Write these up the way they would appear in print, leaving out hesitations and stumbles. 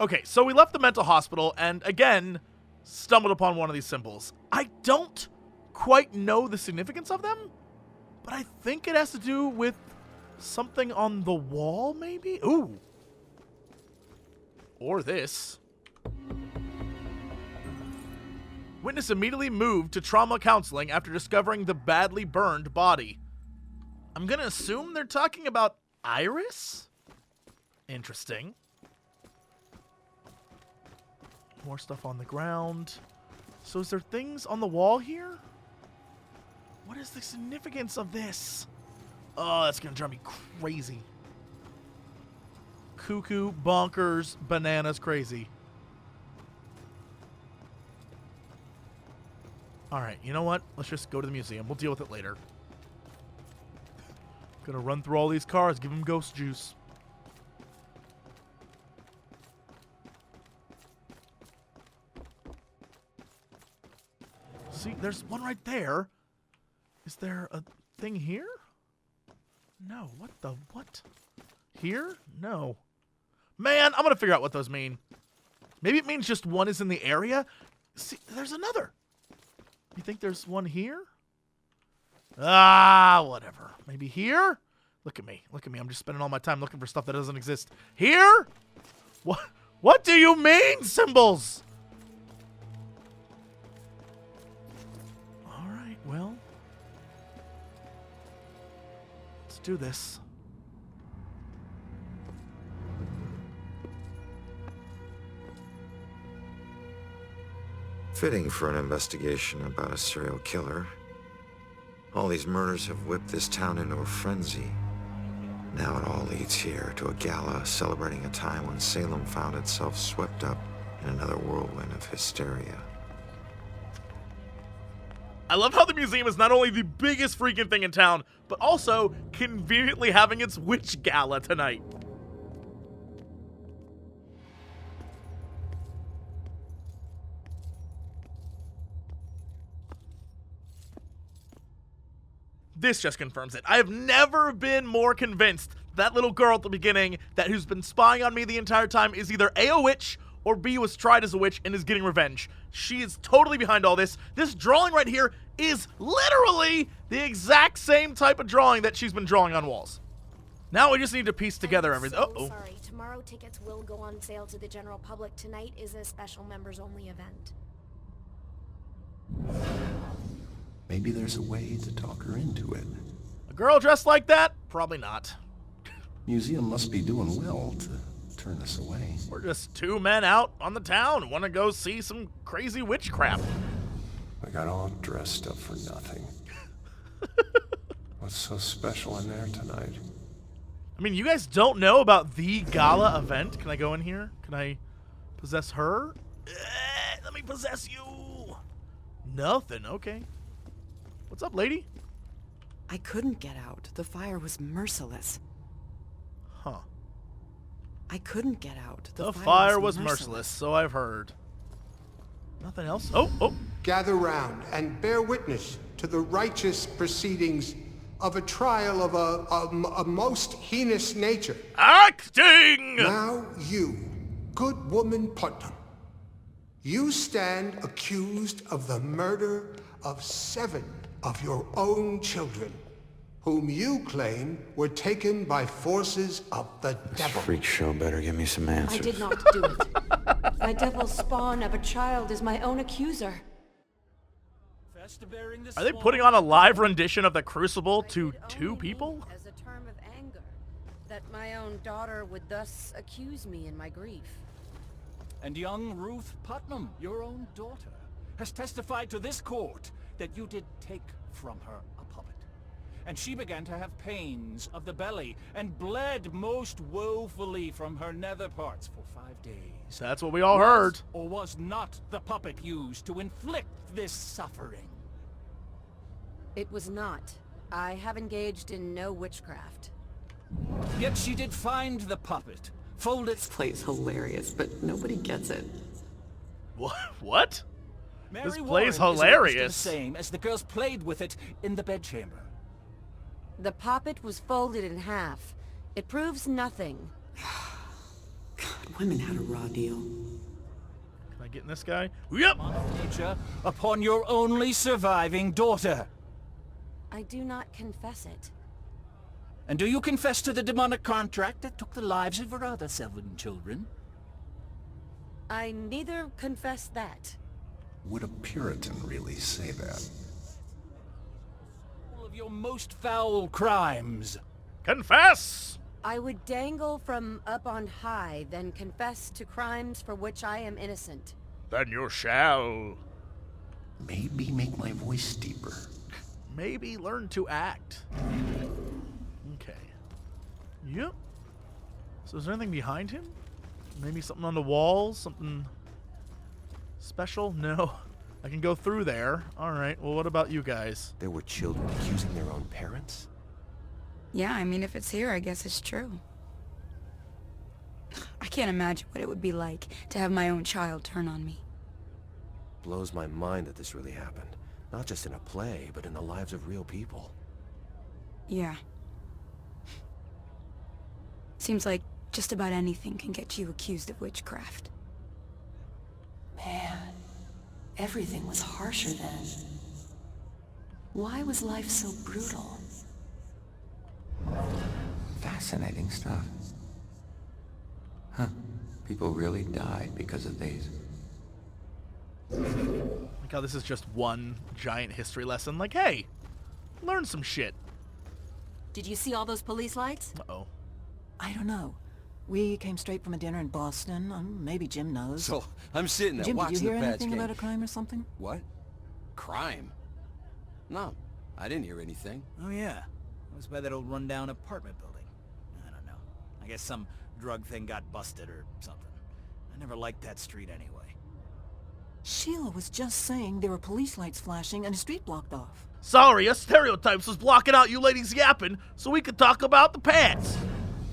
Okay, so we left the mental hospital and, again, stumbled upon one of these symbols. I don't quite know the significance of them, but I think it has to do with something on the wall, maybe? Ooh. Or this. Witness immediately moved to trauma counseling after discovering the badly burned body. I'm gonna assume they're talking about Iris? Interesting. More stuff on the ground. So is there things on the wall here? What is the significance of this? Oh, that's gonna drive me crazy. Cuckoo, bonkers, bananas, crazy. Alright, you know what? Let's just go to the museum. We'll deal with it later. Gonna run through all these cars, give them ghost juice. See, there's one right there. Is there a thing here? No, what the what? Here? No. Man, I'm gonna figure out what those mean. Maybe it means just one is in the area. See, there's another. You think there's one here? Ah, whatever. Maybe here? Look at me. Look at me. I'm just spending all my time looking for stuff that doesn't exist. Here? What do you mean, symbols? All right, well. Let's do this. Fitting for an investigation about a serial killer. All these murders have whipped this town into a frenzy. Now it all leads here to a gala celebrating a time when Salem found itself swept up in another whirlwind of hysteria. I love how the museum is not only the biggest freaking thing in town, but also conveniently having its witch gala tonight. This just confirms it. I have never been more convinced that little girl at the beginning who's been spying on me the entire time is either A, a witch, or B, was tried as a witch and is getting revenge. She is totally behind all this. This drawing right here is literally the exact same type of drawing that she's been drawing on walls. Now we just need to piece together everything. So sorry. Tomorrow tickets will go on sale to the general public. Tonight is a special members-only event. Maybe there's a way to talk her into it. A girl dressed like that? Probably not. Museum must be doing well to turn us away. We're just two men out on the town, want to go see some crazy witch crap. I got all dressed up for nothing. What's so special in there tonight? I mean, you guys don't know about the gala event. Can I go in here? Can I possess her? Let me possess you. Nothing. Okay. What's up, lady? I couldn't get out. The fire was merciless. Huh. I couldn't get out. The fire was merciless, so I've heard. Nothing else? Oh. Gather round and bear witness to the righteous proceedings of a trial of a most heinous nature. Acting! Now you, good woman Putnam, you stand accused of the murder of 7 of your own children, whom you claim were taken by forces of the devil. Freak show better give me some answers. I did not do it. My devil spawn of a child is my own accuser. Are they putting on a live rendition of the Crucible to 2 people? As a term of anger, that my own daughter would thus accuse me in my grief. And young Ruth Putnam, your own daughter, has testified to this court that you did take from her a puppet. And she began to have pains of the belly and bled most woefully from her nether parts for 5 days. So that's what we all heard. Or was not the puppet used to inflict this suffering? It was not. I have engaged in no witchcraft. Yet she did find the puppet, fold it... This play's hilarious, but nobody gets it. What? Mary This Warren play's is almost hilarious. the same as the girls played with it in the bedchamber. The poppet was folded in half. It proves nothing. Thought women had a raw deal. Can I get in this guy? Yep! Nature upon your only surviving daughter. I do not confess it. And do you confess to the demonic contract that took the lives of her other 7 children? I neither confess that. Would a Puritan really say that? All of your most foul crimes. Confess! I would dangle from up on high, then confess to crimes for which I am innocent. Then you shall. Maybe make my voice deeper. Maybe learn to act. Okay. Yep. So is there anything behind him? Maybe something on the walls? Something special? No. I can go through there. Alright, well what about you guys? There were children accusing their own parents? Yeah, I mean, if it's here, I guess it's true. I can't imagine what it would be like to have my own child turn on me. Blows my mind that this really happened. Not just in a play, but in the lives of real people. Yeah. Seems like just about anything can get you accused of witchcraft. Man, everything was harsher then. Why was life so brutal? Fascinating stuff. Huh. People really died because of these. Like how this is just one giant history lesson. Like, hey, learn some shit. Did you see all those police lights? Uh-oh. I don't know. We came straight from a dinner in Boston. Maybe Jim knows. So, I'm sitting there Jim, watching did you hear the Pats anything game. about a crime or something? What? Crime? No, I didn't hear anything. Oh yeah, it was by that old rundown apartment building. I don't know. I guess some drug thing got busted or something. I never liked that street anyway. Sheila was just saying there were police lights flashing and a street blocked off. Sorry, us stereotypes was blocking out you ladies yapping so we could talk about the Pats.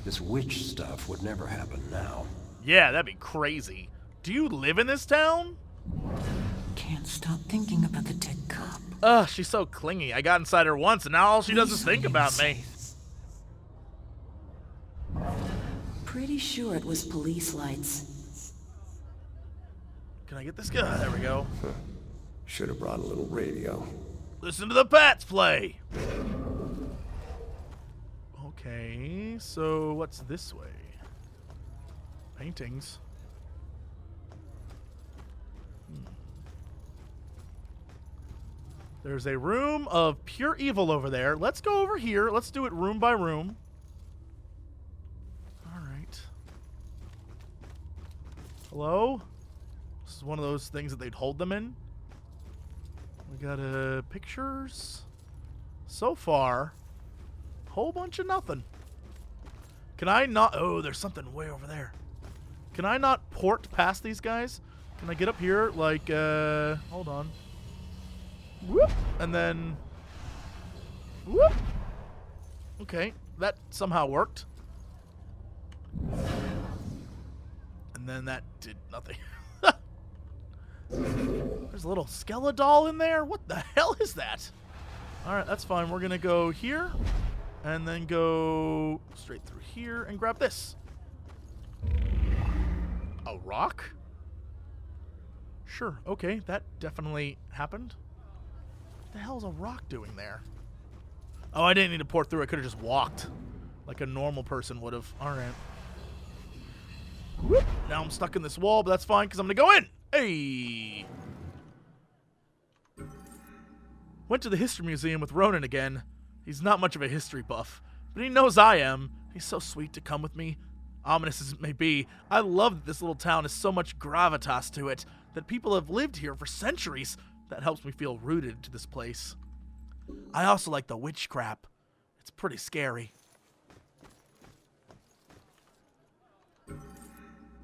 This witch stuff would never happen now. Yeah, that'd be crazy. Do you live in this town? Can't stop thinking about the dead cop. Ugh, she's so clingy. I got inside her once and now all she does is think about me. Pretty sure it was police lights. Can I get this guy? There we go. Should have brought a little radio. Listen to the Pats play. Okay, so what's this way? Paintings. There's a room of pure evil over there. Let's go over here. Let's do it room by room. All right. Hello? This is one of those things that they'd hold them in. We got pictures. So far, whole bunch of nothing. Can I not? Oh, there's something way over there. Can I not port past these guys? Can I get up here? Like, hold on. Whoop, and then whoop. Okay, that somehow worked. And then that did nothing. There's a little skeledoll in there. What the hell is that? All right, that's fine. We're gonna go here, and then go straight through here and grab this. A rock? Sure. Okay, that definitely happened. What the hell is a rock doing there? Oh, I didn't need to port through. I could have just walked like a normal person would have. All right. Whoop. Now I'm stuck in this wall, but that's fine because I'm going to go in. Hey. Went to the history museum with Ronan again. He's not much of a history buff, but he knows I am. He's so sweet to come with me. Ominous as it may be, I love that this little town has so much gravitas to it, that people have lived here for centuries. That helps me feel rooted to this place. I also like the witch crap. It's pretty scary.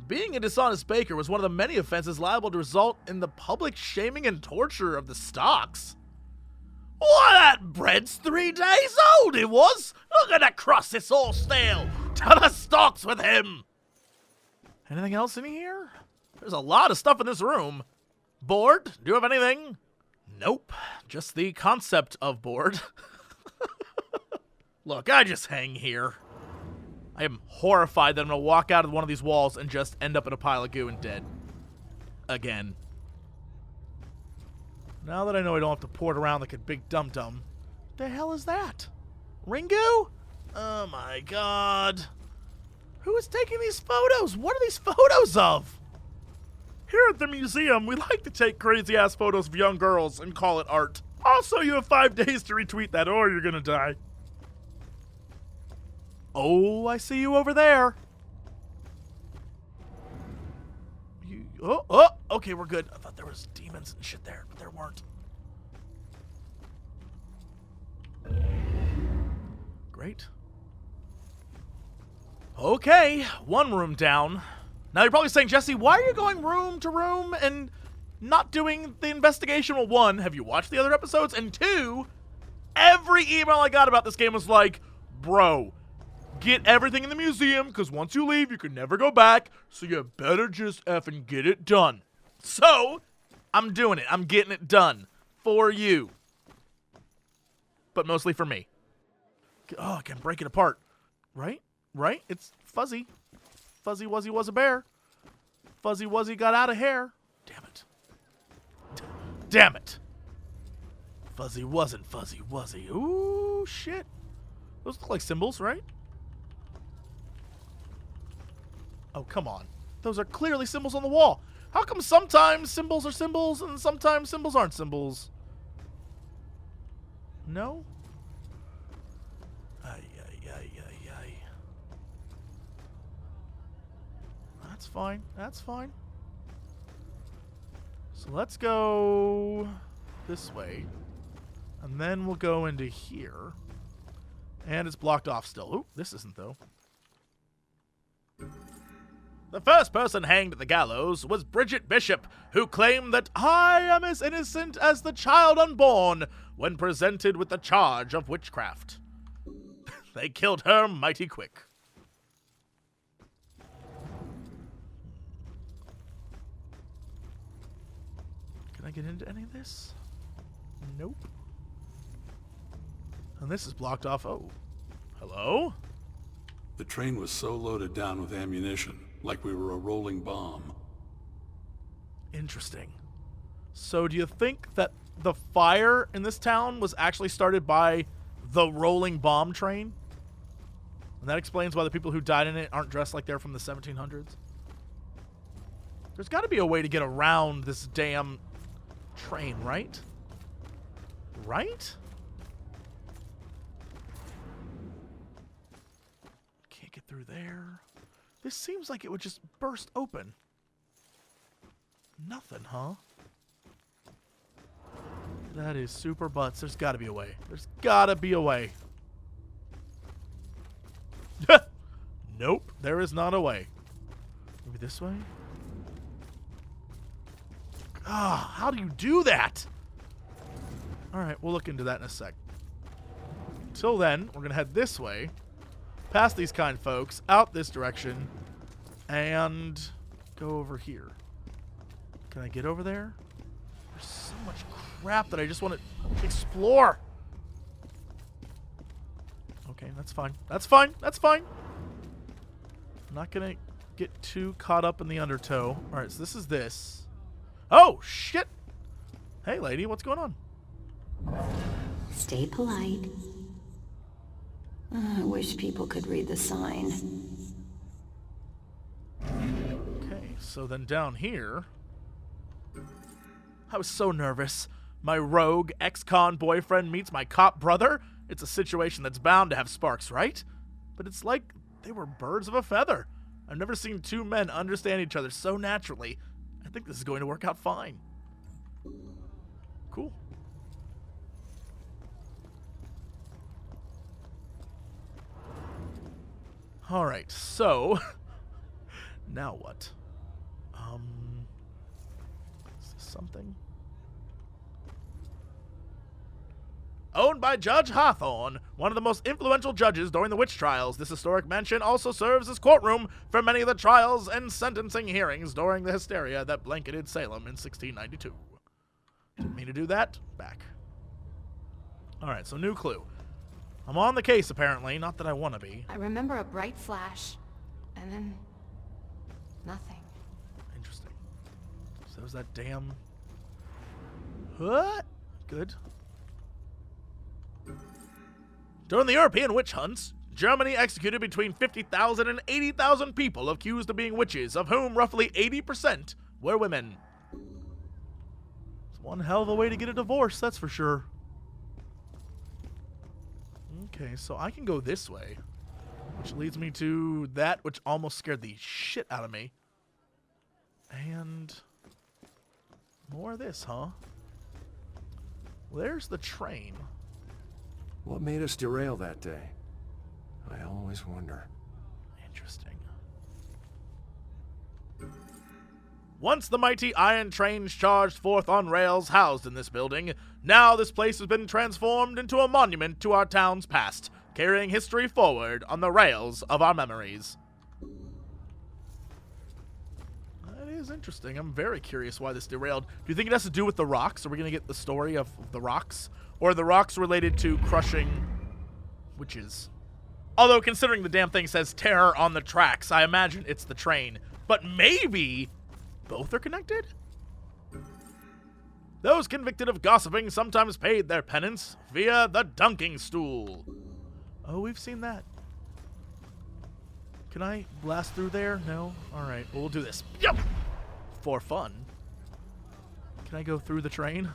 Being a dishonest baker was one of the many offenses liable to result in the public shaming and torture of the stocks. Why, that bread's 3 days old, it was! Look at that crust, it's all stale! To the stocks with him! Anything else in here? There's a lot of stuff in this room. Board? Do you have anything? Nope. Just the concept of board. Look, I just hang here. I am horrified that I'm going to walk out of one of these walls and just end up in a pile of goo and dead. Again. Now that I know I don't have to port around like a big dum-dum. The hell is that? Ringu? Oh my god. Who is taking these photos? What are these photos of? Here at the museum, we like to take crazy-ass photos of young girls and call it art. Also, you have 5 days to retweet that or you're gonna die. Oh, I see you over there. Oh, okay, we're good. I thought there was demons and shit there, but there weren't. Great. Okay, one room down. Now you're probably saying, Jesse, why are you going room to room and not doing the investigation? Well, one, have you watched the other episodes? And two, every email I got about this game was like, bro, get everything in the museum, because once you leave, you can never go back, so you better just effing get it done. So, I'm doing it. I'm getting it done. For you. But mostly for me. Oh, I can break it apart. Right? Right? It's fuzzy. Fuzzy Wuzzy was a bear. Fuzzy Wuzzy got out of hair. Damn it. Damn it. Fuzzy wasn't Fuzzy Wuzzy. Ooh, shit. Those look like symbols, right? Oh, come on. Those are clearly symbols on the wall. How come sometimes symbols are symbols and sometimes symbols aren't symbols? No? Ay. That's fine. That's fine. So let's go this way. And then we'll go into here. And it's blocked off still. Ooh, this isn't, though. The first person hanged at the gallows was Bridget Bishop, who claimed that I am as innocent as the child unborn when presented with the charge of witchcraft. They killed her mighty quick. Can I get into any of this? Nope. And this is blocked off. Oh. Hello? The train was so loaded down with ammunition, like we were a rolling bomb. Interesting. So do you think that the fire in this town was actually started by the rolling bomb train? And that explains why the people who died in it aren't dressed like they're from the 1700s? There's got to be a way to get around this damn train, right? Right? Can't get through there. This seems like it would just burst open. Nothing, huh? That is super butts. There's got to be a way. There's got to be a way. Nope, there is not a way. Maybe this way? Ah, how do you do that? Alright, we'll look into that in a sec. Until then, we're going to head this way, past these kind folks, out this direction, and go over here. Can I get over there? There's so much crap that I just want to explore. Okay, that's fine. That's fine. That's fine. I'm not going to get too caught up in the undertow. Alright, so this is this. Oh, shit! Hey, lady, what's going on? Stay polite. I wish people could read the sign. Okay, so then down here... I was so nervous. My rogue ex-con boyfriend meets my cop brother? It's a situation that's bound to have sparks, right? But it's like they were birds of a feather. I've never seen two men understand each other so naturally. I think this is going to work out fine. Cool. Alright, so... now what? Is this something? Owned by Judge Hawthorne, one of the most influential judges during the witch trials, this historic mansion also serves as courtroom for many of the trials and sentencing hearings during the hysteria that blanketed Salem in 1692. Didn't mean to do that. Back. Alright, so new clue. I'm on the case, apparently. Not that I want to be. I remember a bright flash, and then nothing. Interesting. So is that damn... What? Good. During the European witch hunts, Germany executed between 50,000 and 80,000 people accused of being witches, of whom roughly 80% were women. It's one hell of a way to get a divorce, that's for sure. Okay, so I can go this way, which leads me to that which almost scared the shit out of me. And more of this, huh? There's the train. What made us derail that day? I always wonder. Interesting. Once the mighty iron trains charged forth on rails housed in this building, now this place has been transformed into a monument to our town's past, carrying history forward on the rails of our memories. That is interesting. I'm very curious why this derailed. Do you think it has to do with the rocks? Are we going to get the story of the rocks? Or are the rocks related to crushing witches? Although, considering the damn thing says terror on the tracks, I imagine it's the train. But maybe both are connected? Those convicted of gossiping sometimes paid their penance via the dunking stool. Oh, we've seen that. Can I blast through there? No? Alright, well, we'll do this. Yep! For fun. Can I go through the train?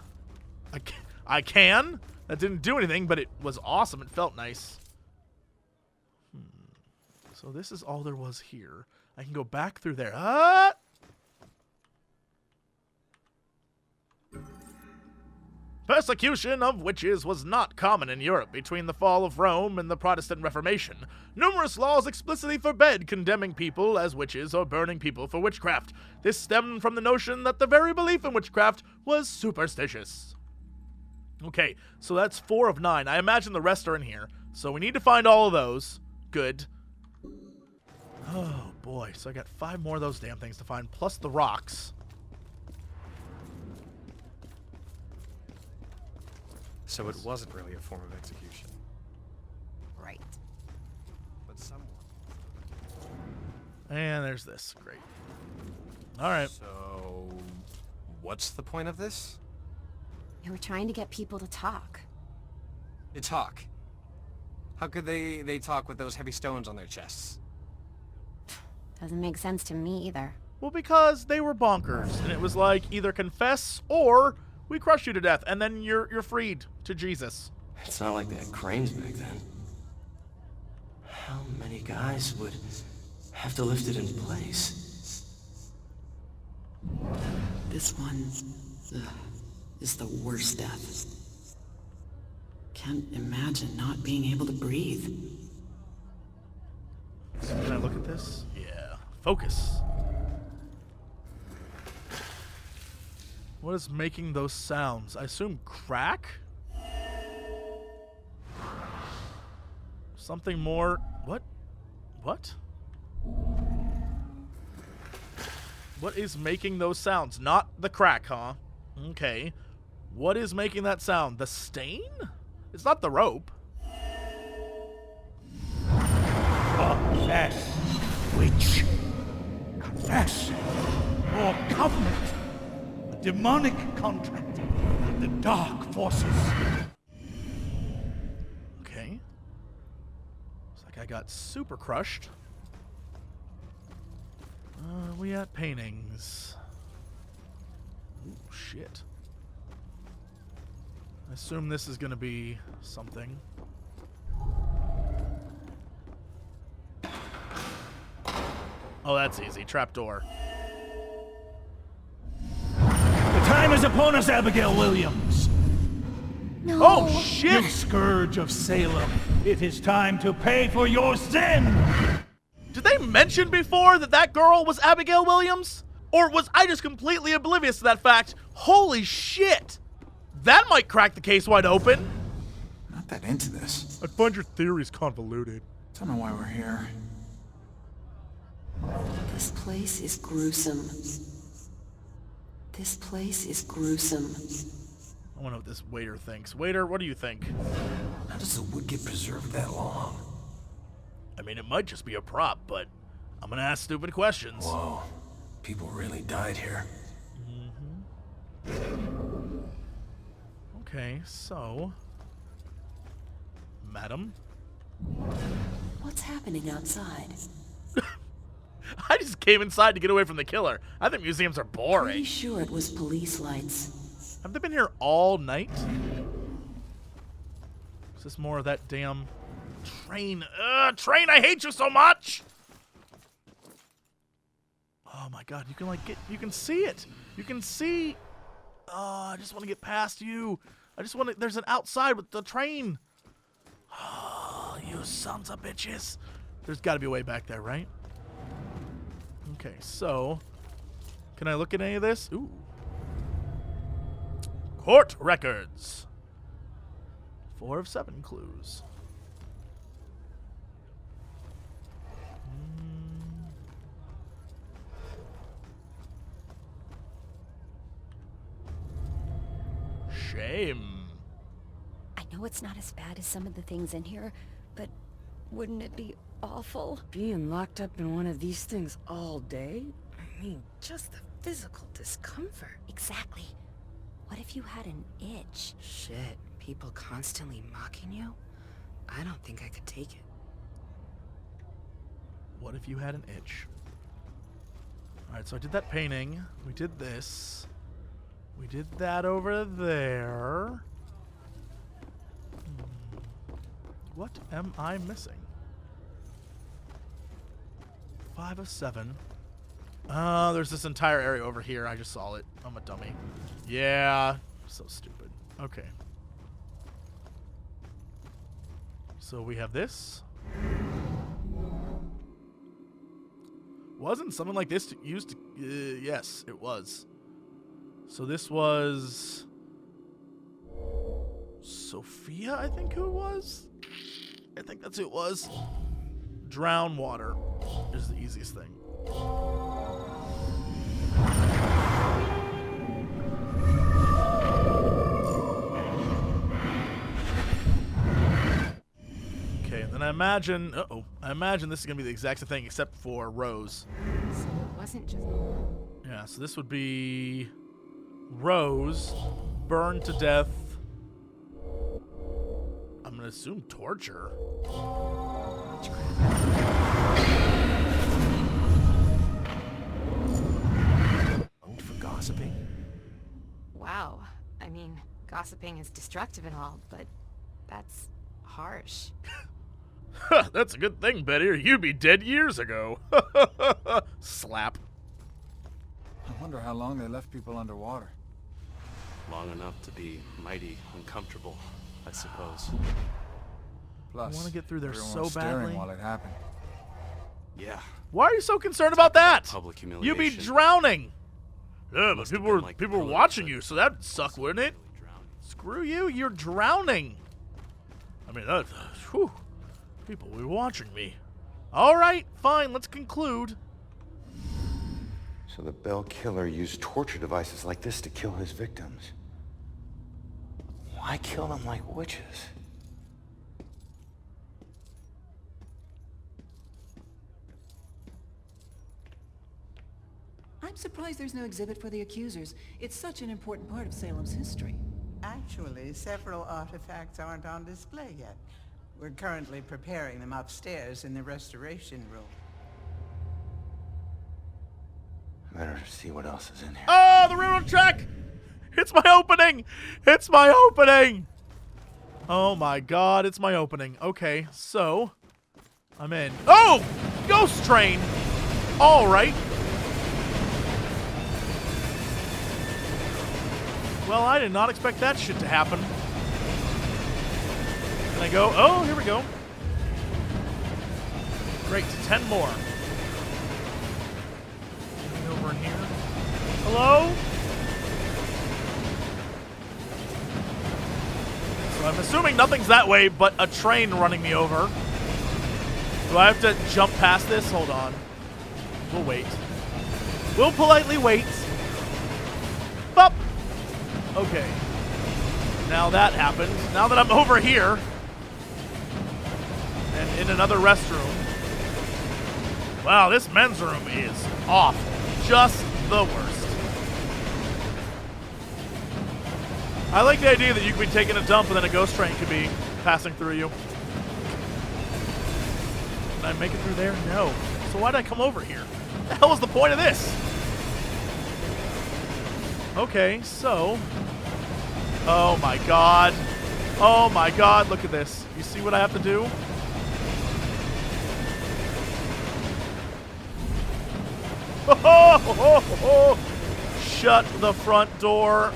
I can? That didn't do anything, but it was awesome. It felt nice. So this is all there was here. I can go back through there. Ah! Persecution of witches was not common in Europe between the fall of Rome and the Protestant Reformation. Numerous laws explicitly forbade condemning people as witches or burning people for witchcraft. This stemmed from the notion that the very belief in witchcraft was superstitious. Okay, so that's 4 of 9. I imagine the rest are in here. So we need to find all of those. Good. Oh boy, so I got 5 more of those damn things to find, plus the rocks. So it wasn't really a form of execution. Right. But someone... And there's this. Great. Alright. So... what's the point of this? We were trying to get people to talk. To talk? How could they talk with those heavy stones on their chests? Doesn't make sense to me either. Well, because they were bonkers, and it was like, either confess, or we crush you to death, and then you're freed to Jesus. It's not like they had cranes back then. How many guys would have to lift it in place? This one is the worst death. Can't imagine not being able to breathe. Can I look at this? Yeah. Focus. What is making those sounds? I assume crack? Something more... What? What? What is making those sounds? Not the crack, huh? Okay. What is making that sound? The stain? It's not the rope. Confess, witch. Confess. Your covenant. A demonic contract with the dark forces. Okay. Looks like I got super crushed. We at paintings. Ooh, shit. I assume this is gonna be something. Oh, that's easy. Trapdoor. The time is upon us, Abigail Williams. No. Oh, shit! You scourge of Salem. It is time to pay for your sin. Did they mention before that that girl was Abigail Williams? Or was I just completely oblivious to that fact? Holy shit! That might crack the case wide open. Not that into this. I find your theories convoluted. Don't know why we're here. This place is gruesome. This place is gruesome. I wonder what this waiter thinks. Waiter, what do you think? How does the wood get preserved that long? I mean, it might just be a prop, but I'm gonna ask stupid questions. Whoa. People really died here. Okay, so... Madam? What's happening outside? I just came inside to get away from the killer. I think museums are boring. Pretty sure it was police lights. Have they been here all night? Is this more of that damn train? Train, I hate you so much! Oh my god, you can like you can see it. You can see. Oh, I just want to get past you. I just want to, there's an outside with the train. Oh, you sons of bitches. There's got to be a way back there, right? Okay, so can I look at any of this? Ooh. Court records. 4 of 7 clues. Shame. I know it's not as bad as some of the things in here, but wouldn't it be awful? Being locked up in one of these things all day? I mean, just the physical discomfort. Exactly. What if you had an itch? Shit, people constantly mocking you? I don't think I could take it. What if you had an itch? Alright, so I did that painting. We did this. We did that over there. What am I missing? 5 of 7. There's this entire area over here. I just saw it. I'm a dummy. Yeah. So stupid. Okay. So we have this. Wasn't something like this used to... yes, it was. So this was... Sophia, I think who it was? I think that's who it was. Drown water is the easiest thing. Okay, and then I imagine... I imagine this is going to be the exact same thing except for Rose. So it wasn't just... Yeah, so this would be... Rose, burned to death. I'm going to assume torture. Owned for gossiping? Wow. I mean, gossiping is destructive and all, but that's harsh. That's a good thing, Betty, or you'd be dead years ago. Slap. I wonder how long they left people underwater. Long enough to be mighty uncomfortable, I suppose. Plus, I want to get through there everyone so was staring badly. while it happened. Yeah. Why are you so concerned about that? Public humiliation. You'd be drowning. Yeah, but people were like watching you, so that'd suck, wouldn't it? Screw you, you're drowning. I mean, whew. People were watching me. All right, fine, let's conclude. So the Bell killer used torture devices like this to kill his victims. Why kill them like witches? I'm surprised there's no exhibit for the accusers. It's such an important part of Salem's history. Actually, several artifacts aren't on display yet. We're currently preparing them upstairs in the restoration room. Better see what else is in here. Oh, the railroad track! It's my opening! It's my opening! Oh my god, it's my opening. Okay, so I'm in. Oh! Ghost train! Alright. Well, I did not expect that shit to happen. Can I go? Oh, here we go. Great, 10 more. Anything over in here? Hello? So I'm assuming nothing's that way but a train running me over. Do I have to jump past this? Hold on. We'll wait. We'll politely wait. Bop! Okay. Now that happened. Now that I'm over here and in another restroom. Wow, this men's room is awful. Just the worst. I like the idea that you could be taking a dump and then a ghost train could be passing through you. Can I make it through there? No. So why did I come over here? What the hell was the point of this? Okay, so... Oh my god. Oh my god, look at this. You see what I have to do? Shut the front door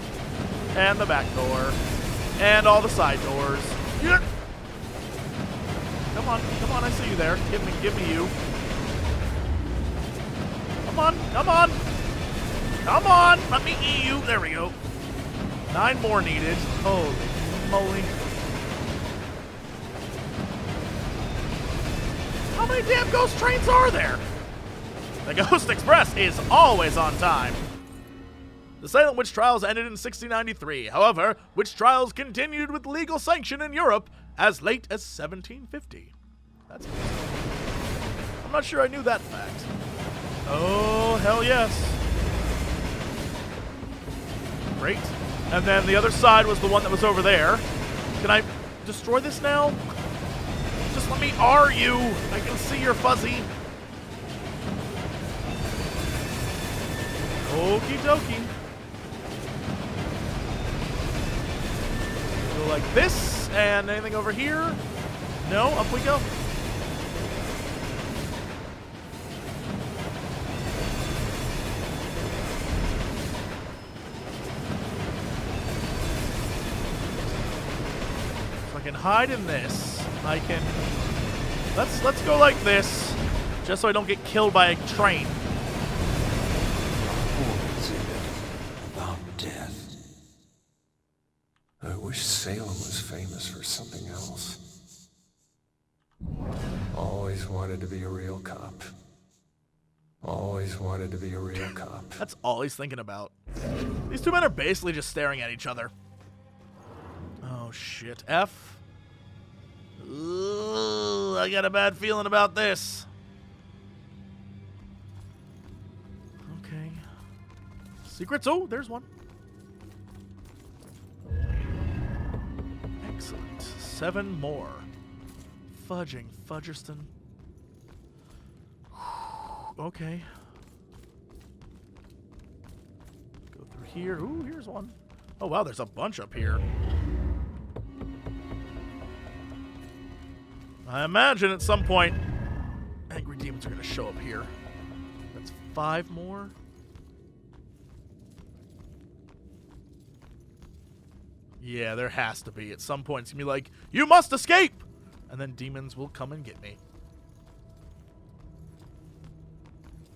and the back door and all the side doors. Yeah. Come on, I see you there. Give me you. Come on, let me eat you. There we go. 9 more needed. Holy moly. How many damn ghost trains are there? The Ghost Express is always on time. The Salem witch trials ended in 1693. However, witch trials continued with legal sanction in Europe as late as 1750. That's interesting. I'm not sure I knew that fact. Oh, hell yes. Great. And then the other side was the one that was over there. Can I destroy this now? Just let me R you. I can see you're fuzzy. Okie dokie. Go like this, and anything over here? No, up we go. So I can hide in this. I can... Let's go like this, just so I don't get killed by a train. About death. I wish Salem was famous for something else. Always wanted to be a real cop. Always wanted to be a real cop. That's all he's thinking about. These two men are basically just staring at each other. Oh shit. F. Ooh, I got a bad feeling about this. Okay. Secrets. Oh, there's one. Excellent. 7 more. Fudging Fudgerston. Okay. Go through here. Ooh, here's one. Oh, wow, there's a bunch up here. I imagine at some point, angry demons are going to show up here. That's 5 more. Yeah, there has to be. At some point, it's going to be like, you must escape! And then demons will come and get me.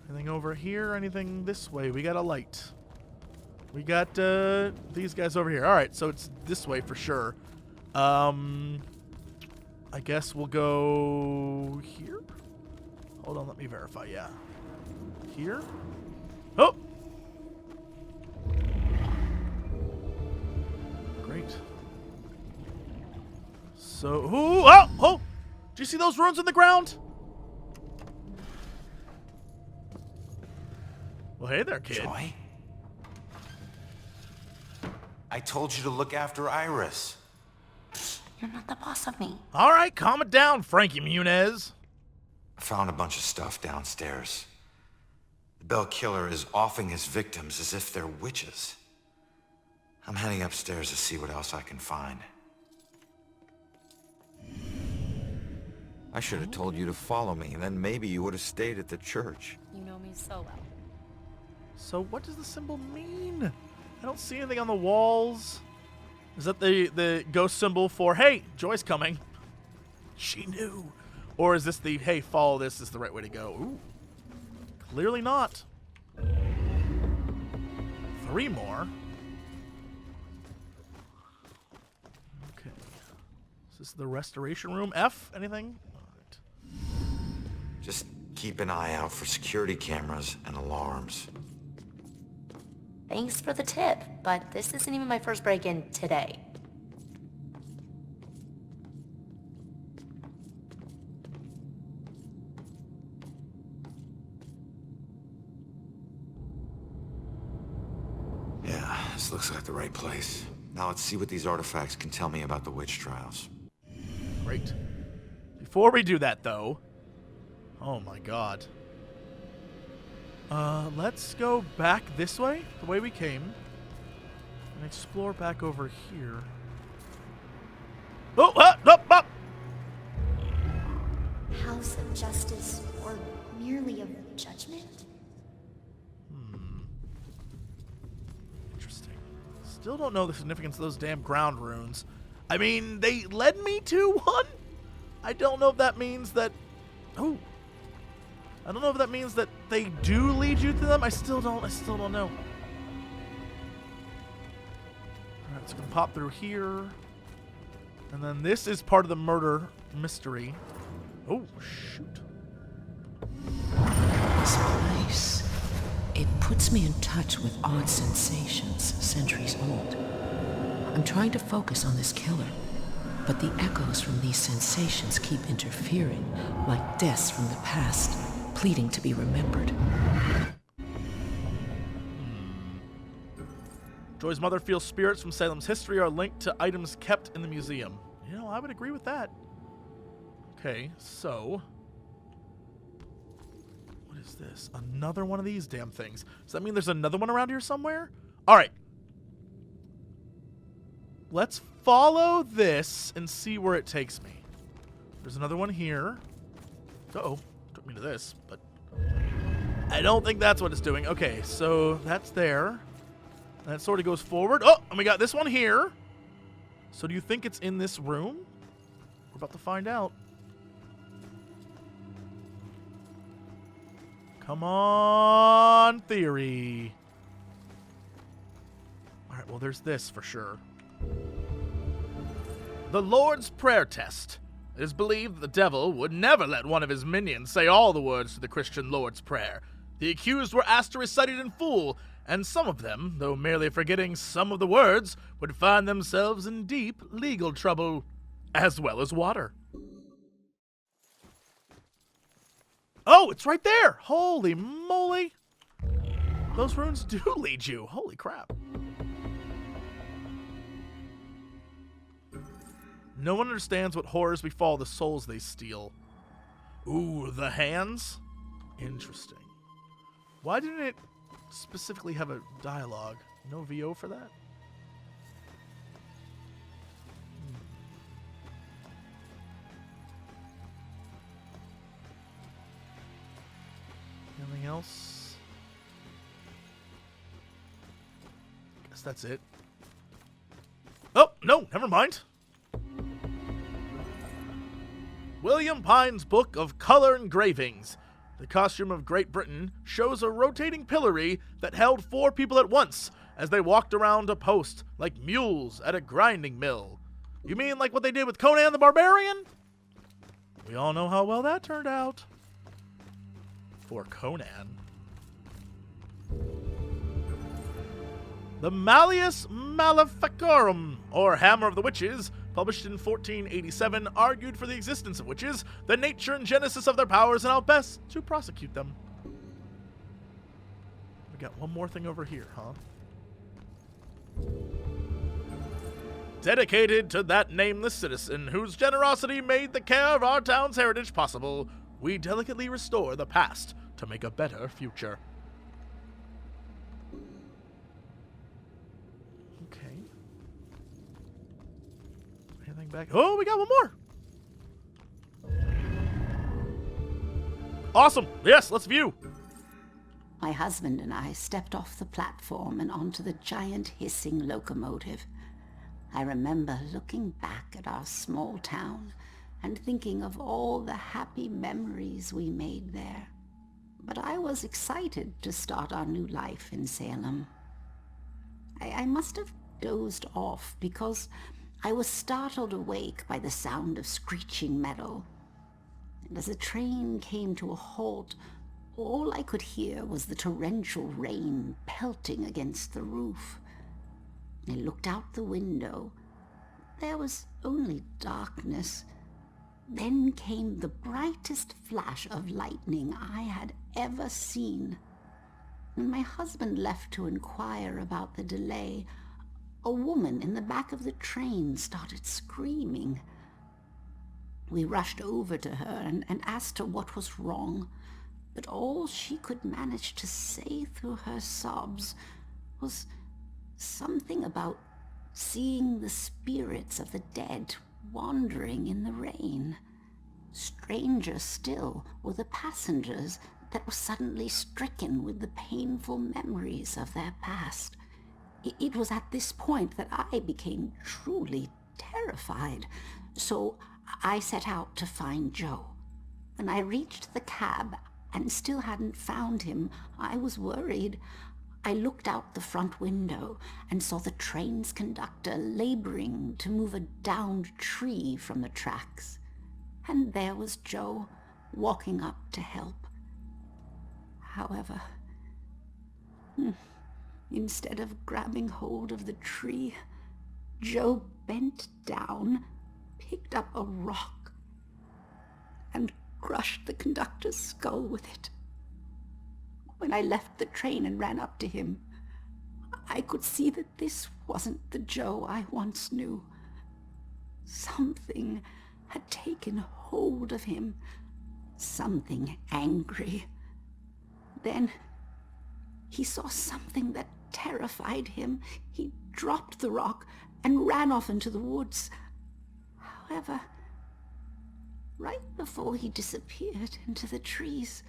Anything over here? Anything this way? We got a light. We got these guys over here. All right, so it's this way for sure. I guess we'll go here. Hold on, let me verify. Yeah. Here. Oh! Great. So, ooh, oh! Do you see those runes in the ground? Well, hey there, kid. Joy? I told you to look after Iris. You're not the boss of me. All right, calm it down, Frankie Muniz. I found a bunch of stuff downstairs. The Bell Killer is offing his victims as if they're witches. I'm heading upstairs to see what else I can find. I should have told you to follow me, and then maybe you would have stayed at the church. You know me so well. So what does the symbol mean? I don't see anything on the walls. Is that the ghost symbol for, hey, Joy's coming? She knew. Or is this the, hey, follow this is the right way to go? Ooh. Clearly not. 3 more. Okay. Is this the restoration room? F? Anything? All right. Just keep an eye out for security cameras and alarms. Thanks for the tip, but this isn't even my first break-in today. This looks like the right place. Now let's see what these artifacts can tell me about the witch trials. Great. Before we do that, though... Oh my god. Let's go back this way, the way we came. And explore back over here. Oh, up! House of Justice, or merely of Judgment? Interesting. Still don't know the significance of those damn ground runes. I mean, they led me to one? I don't know if that means that... Oh. I don't know if that means that they do lead you to them. I still don't know. Alright, so we're gonna pop through here. And then this is part of the murder mystery. Oh, shoot. This place, it puts me in touch with odd sensations, centuries old. I'm trying to focus on this killer, but the echoes from these sensations keep interfering, like deaths from the past, pleading to be remembered. Joy's mother feels spirits from Salem's history are linked to items kept in the museum. You know, I would agree with that. Okay, so... What is this? Another one of these damn things. Does that mean there's another one around here somewhere? Alright. Let's follow this and see where it takes me. There's another one here. Uh-oh. Took me to this, but... I don't think that's what it's doing. Okay, so that's there. That sort of goes forward. Oh, and we got this one here. So do you think it's in this room? We're about to find out. Come on, theory. Alright, well, there's this for sure. The Lord's Prayer Test. It is believed that the devil would never let one of his minions say all the words to the Christian Lord's Prayer. The accused were asked to recite it in full, and some of them, though merely forgetting some of the words, would find themselves in deep legal trouble, as well as water. Oh, it's right there! Holy moly! Those runes do lead you. Holy crap. No one understands what horrors befall the souls they steal. Ooh, the hands? Interesting. Why didn't it specifically have a dialogue? No VO for that? Anything else? Guess that's it. Oh, no, never mind. William Pine's Book of Color Engravings. The costume of Great Britain shows a rotating pillory that held 4 people at once as they walked around a post like mules at a grinding mill. You mean like what they did with Conan the Barbarian? We all know how well that turned out. For Conan. The Malleus Maleficarum, or Hammer of the Witches, published in 1487, argued for the existence of witches, the nature and genesis of their powers, and how best to prosecute them. We got one more thing over here, huh? Dedicated to that nameless citizen whose generosity made the care of our town's heritage possible, we delicately restore the past to make a better future. Okay. Anything back? Oh, we got one more. Awesome. Yes, let's view. My husband and I stepped off the platform and onto the giant hissing locomotive. I remember looking back at our small town and thinking of all the happy memories we made there. But I was excited to start our new life in Salem. I must have dozed off because I was startled awake by the sound of screeching metal. And as the train came to a halt, all I could hear was the torrential rain pelting against the roof. I looked out the window. There was only darkness. Then came the brightest flash of lightning I had ever seen. When my husband left to inquire about the delay, a woman in the back of the train started screaming. We rushed over to her and asked her what was wrong, but all she could manage to say through her sobs was something about seeing the spirits of the dead wandering in the rain. Stranger still were the passengers that were suddenly stricken with the painful memories of their past. It was at this point that I became truly terrified, so I set out to find Joe. When I reached the cab and still hadn't found him, I was worried. I looked out the front window and saw the train's conductor laboring to move a downed tree from the tracks. And there was Joe, walking up to help. However, instead of grabbing hold of the tree, Joe bent down, picked up a rock, and crushed the conductor's skull with it. When I left the train and ran up to him, I could see that this wasn't the Joe I once knew. Something had taken hold of him, something angry. Then he saw something that terrified him. He dropped the rock and ran off into the woods. However, right before he disappeared into the trees,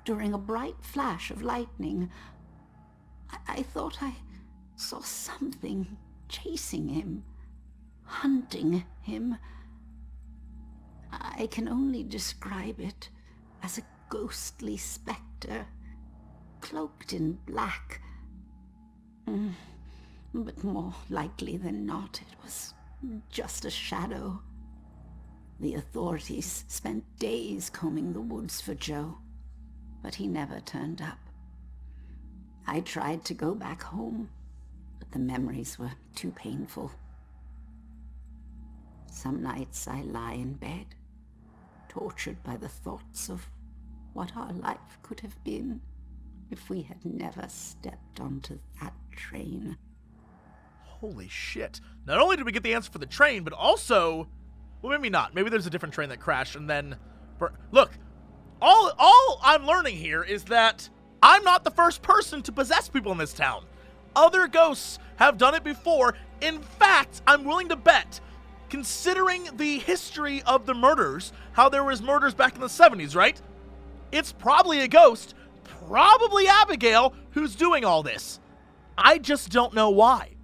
during a bright flash of lightning, I thought I saw something chasing him, hunting him. I can only describe it as a ghostly specter, cloaked in black. But more likely than not, it was just a shadow. The authorities spent days combing the woods for Joe, but he never turned up. I tried to go back home, but the memories were too painful. Some nights I lie in bed, tortured by the thoughts of what our life could have been if we had never stepped onto that train. Holy shit. Not only did we get the answer for the train, but also... Well, maybe not. Maybe there's a different train that crashed and then... Look, all I'm learning here is that I'm not the first person to possess people in this town. Other ghosts have done it before. In fact, I'm willing to bet, considering the history of the murders, how there was murders back in the 70s, right? It's probably a ghost, probably Abigail, who's doing all this. I just don't know why.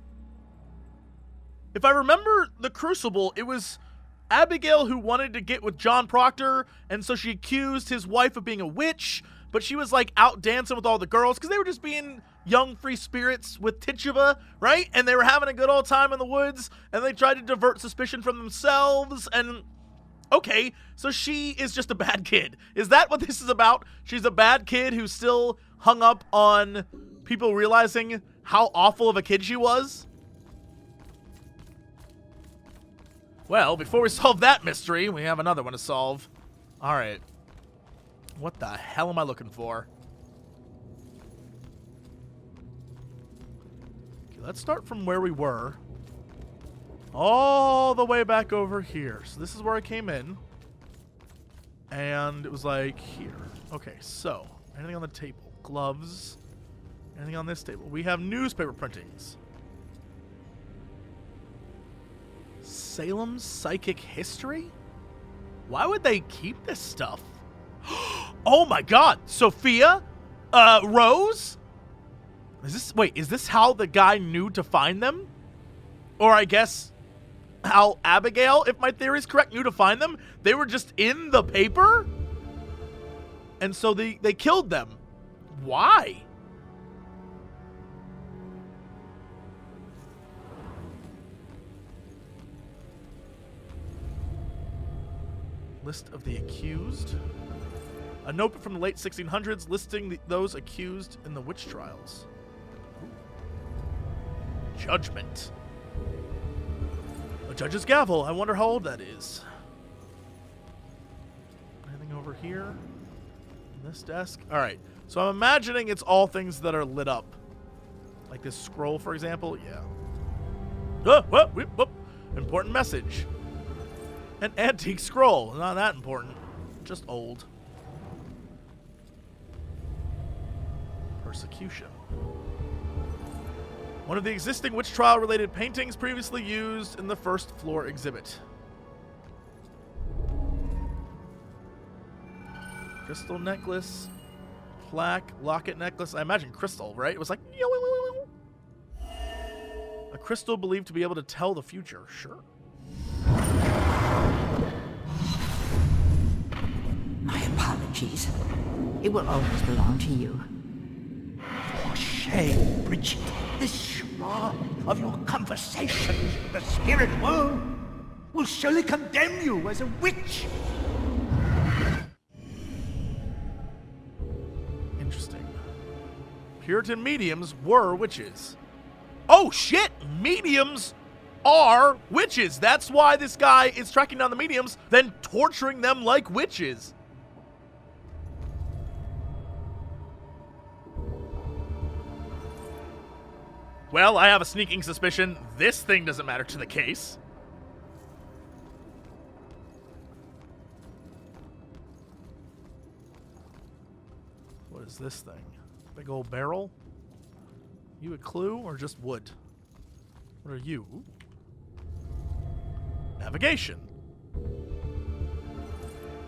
If I remember the Crucible, it was Abigail who wanted to get with John Proctor, and so she accused his wife of being a witch, but she was like out dancing with all the girls because they were just being young free spirits with Tituba, right? And they were having a good old time in the woods, and they tried to divert suspicion from themselves, and okay, so she is just a bad kid. Is that what this is about? She's a bad kid who's still hung up on people realizing how awful of a kid she was? Well, before we solve that mystery, we have another one to solve. All right. What the hell am I looking for? Okay, let's start from where we were. All the way back over here. So this is where I came in. And it was like here. Okay, so anything on the table? Gloves. Anything on this table? We have newspaper printings. Salem's Psychic History? Why would they keep this stuff? Oh my god! Sophia? Rose? Is this how the guy knew to find them? Or I guess how Abigail, if my theory is correct, knew to find them? They were just in the paper? And so they killed them. Why? List of the accused. A note from the late 1600s listing those accused in the witch trials. Ooh. Judgment. A judge's gavel. I wonder how old that is. Anything over here? On this desk? Alright. So I'm imagining it's all things that are lit up. Like this scroll, for example. Yeah. Whoop. Important message. An antique scroll. Not that important. Just old. Persecution. One of the existing witch trial related paintings previously used in the first floor exhibit. Crystal necklace. Plaque. Locket necklace. I imagine crystal, right? It was like... A crystal believed to be able to tell the future. Sure. My apologies. It will always belong to you. For shame, Bridget. This shroud of your conversations with the spirit world will surely condemn you as a witch. Interesting. Puritan mediums were witches. Oh shit! Mediums are witches. That's why this guy is tracking down the mediums, then torturing them like witches. Well, I have a sneaking suspicion this thing doesn't matter to the case. What is this thing? Big old barrel? You a clue or just wood? What are you? Ooh. Navigation.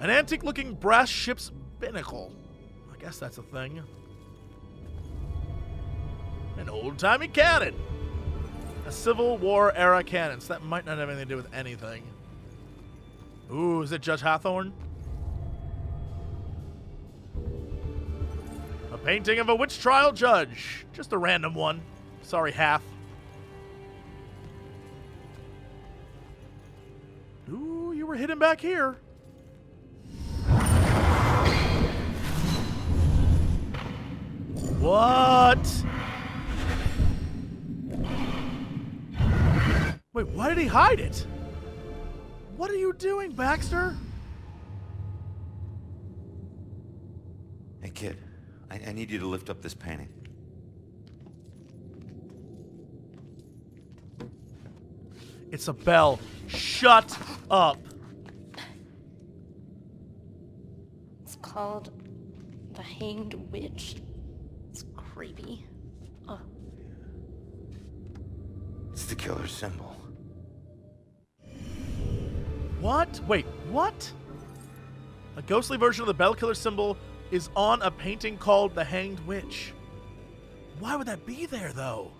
An antique-looking brass ship's binnacle. I guess that's a thing. An old-timey cannon. A Civil War era cannon. So that might not have anything to do with anything. Ooh, is it Judge Hathorne? A painting of a witch trial judge. Just a random one. Sorry, Hath. Ooh, you were hidden back here. What? Wait, why did he hide it? What are you doing, Baxter? Hey, kid. I need you to lift up this painting. It's a bell. Shut up. It's called The Hanged Witch. It's creepy. Oh. It's the killer's symbol. What? Wait, what? A ghostly version of the bell killer symbol is on a painting called The Hanged Witch. Why would that be there, though?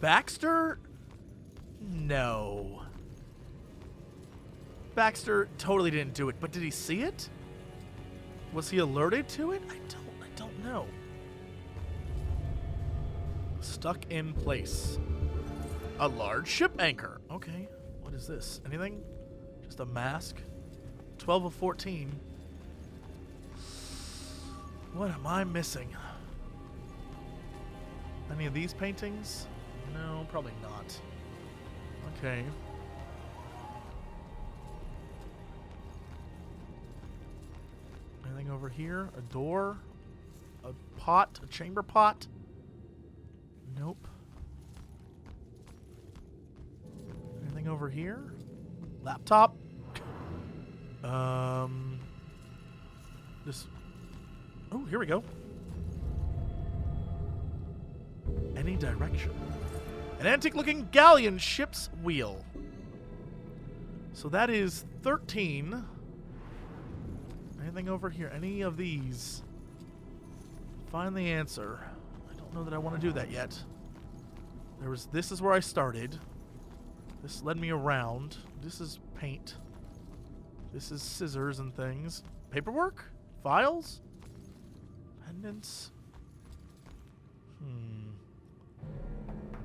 Baxter? No. Baxter totally didn't do it, but did he see it? Was he alerted to it? I don't know. Stuck in place. A large ship anchor. Okay. What is this? Anything? Just a mask? 12 of 14. What am I missing? Any of these paintings? No, probably not. Okay. Anything over here? A door? A pot? A chamber pot? Nope. Anything over here? Laptop? This. Oh, here we go. Any direction. An antique-looking galleon ship's wheel. So that is 13. Anything over here? Any of these? Find the answer. I don't know that I want to do that yet. This is where I started. This led me around. This is paint. This is scissors and things. Paperwork? Files? Pendants?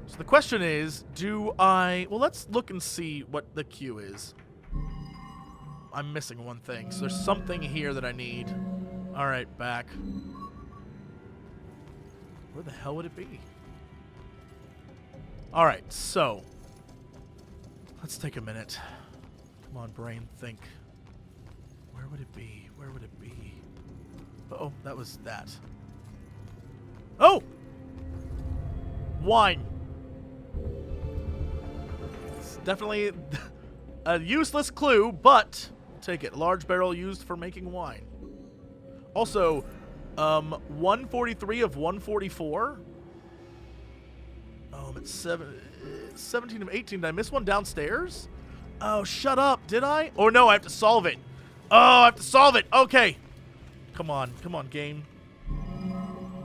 So the question is, well, let's look and see what the cue is. I'm missing one thing. So there's something here that I need. All right, back. Where the hell would it be? All right, so let's take a minute. Come on, brain, think. Where would it be? Where would it be? Oh, that was that. Oh! Wine. It's definitely a useless clue, but take it. Large barrel used for making wine. Also, 143 of 144. Oh, I'm at 17 of 18. Did I miss one downstairs? Oh, shut up. Did I? Oh, no, I have to solve it. Oh, I have to solve it. Okay. Come on, game.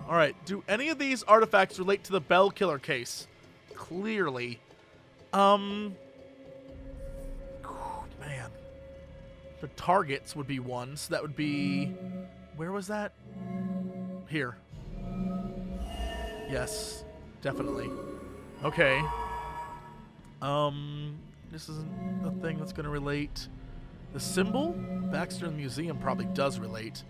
All right, do any of these artifacts relate to the Bell Killer case? Clearly. Man. The targets would be one, so that would be... Where was that? Here. Yes, definitely. Okay. This isn't the thing that's going to relate. The symbol? Baxter in the museum probably does relate.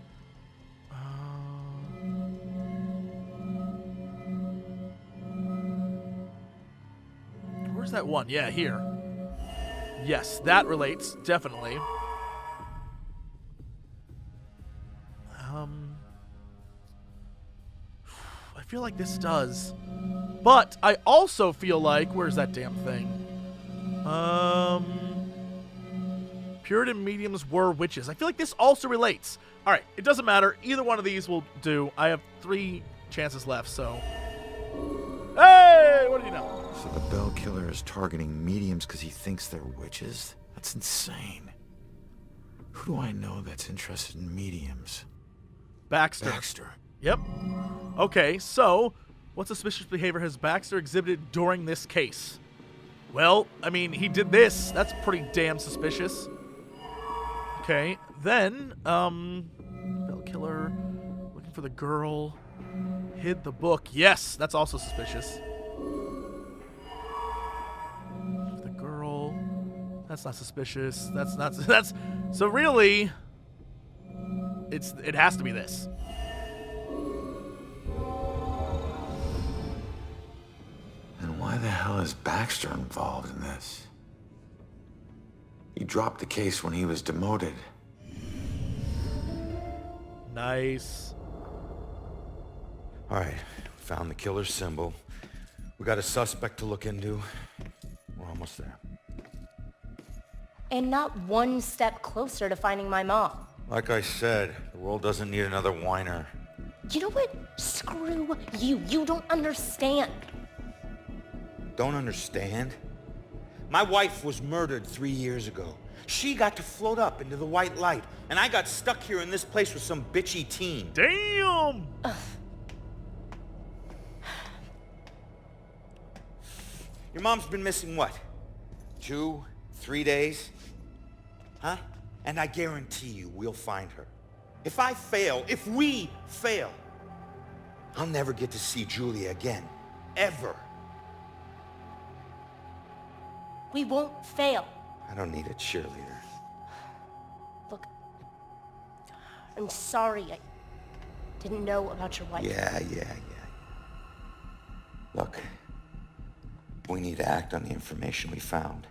Where's that one? Yeah, here. Yes, that relates, definitely. I feel like this does. But I also feel like... Where's that damn thing? Puritan mediums were witches. I feel like this also relates. Alright, it doesn't matter. Either one of these will do. I have 3 chances left, so... Hey! What do you know? So the Bell Killer is targeting mediums because he thinks they're witches? That's insane. Who do I know that's interested in mediums? Baxter. Baxter. Yep. Okay, so what suspicious behavior has Baxter exhibited during this case? Well, I mean, he did this. That's pretty damn suspicious. Okay, then, Bell Killer, looking for the girl, hid the book. Yes, that's also suspicious. The girl, that's not suspicious. That's, so really, it has to be this. And why the hell is Baxter involved in this? He dropped the case when he was demoted. Nice. All right, found the killer's symbol. We got a suspect to look into. We're almost there. And not one step closer to finding my mom. Like I said, the world doesn't need another whiner. You know what? Screw you. You don't understand. Don't understand? My wife was murdered 3 years ago. She got to float up into the white light, and I got stuck here in this place with some bitchy teen. Damn! Ugh. Your mom's been missing what? 2, 3 days? Huh? And I guarantee you we'll find her. If we fail, I'll never get to see Julia again. Ever. We won't fail. I don't need a cheerleader. Look, I'm sorry. I didn't know about your wife. Yeah. Look, we need to act on the information we found.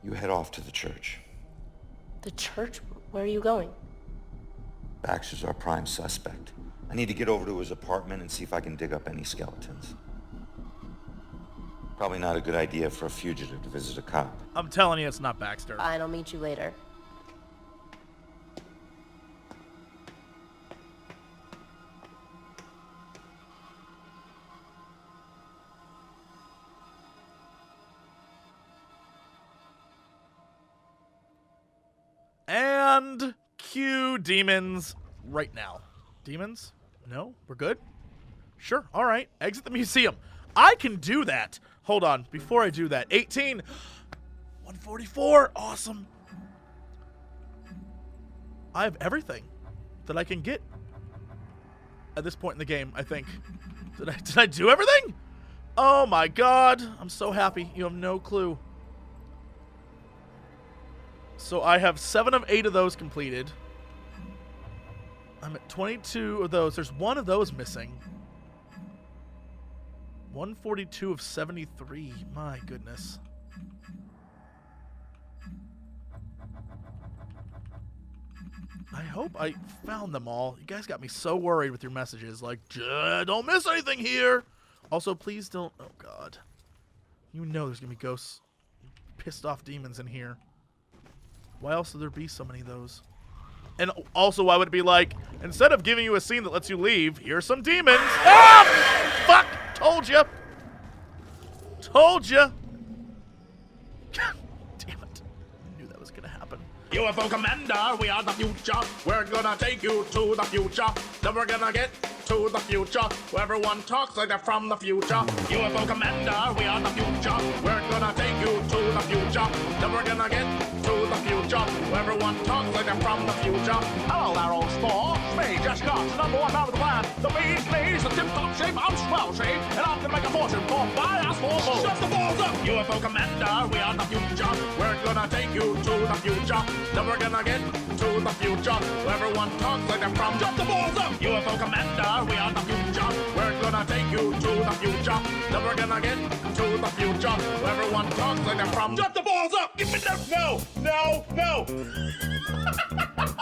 You head off to the church. The church? Where are you going? Baxter's our prime suspect. I need to get over to his apartment and see if I can dig up any skeletons. Probably not a good idea for a fugitive to visit a cop. I'm telling you, it's not Baxter. Fine, I'll meet you later. And cue demons right now. Demons? No? We're good? Sure. All right. Exit the museum. I can do that. Hold on. Before I do that. 18. 144. Awesome. I have everything that I can get at this point in the game, I think. Did I do everything? Oh my god. I'm so happy. You have no clue. So I have 7 of 8 of those completed. I'm at 22 of those. There's 1 of those missing. 142 of 73. My goodness. I hope I found them all. You guys got me so worried with your messages. Like, don't miss anything here. Also, please don't. Oh, God. You know there's going to be ghosts, pissed off demons in here. Why else would there be so many of those? And also, why would it be like, instead of giving you a scene that lets you leave, here's some demons. Ah! Fuck! Told you. Told you. Damn it. I knew that was going to happen. UFO Commander, we are the future. We're gonna take you to the future. Then we're gonna get to the future, where everyone talks like they're from the future. UFO Commander, we are the future. We're gonna take you to the future. Then we're gonna get to the future, where everyone talks like they're from the future. Hello there, old spore. Me, just got #1 out of the land. The bee's knees, the tip-top shape, I'm swell shape, and I'm gonna make a fortune for my ass for balls. Shut the balls up! UFO Commander, we are the future. We're gonna take you to the future. Then we're gonna get to the future, where everyone talks like they're from. Jump the balls up! UFO Commander, we are the future. We're gonna take you to the future. Then we're gonna get to the future, where everyone talks like they're from. Jump the balls up! Give me the... No! No! No!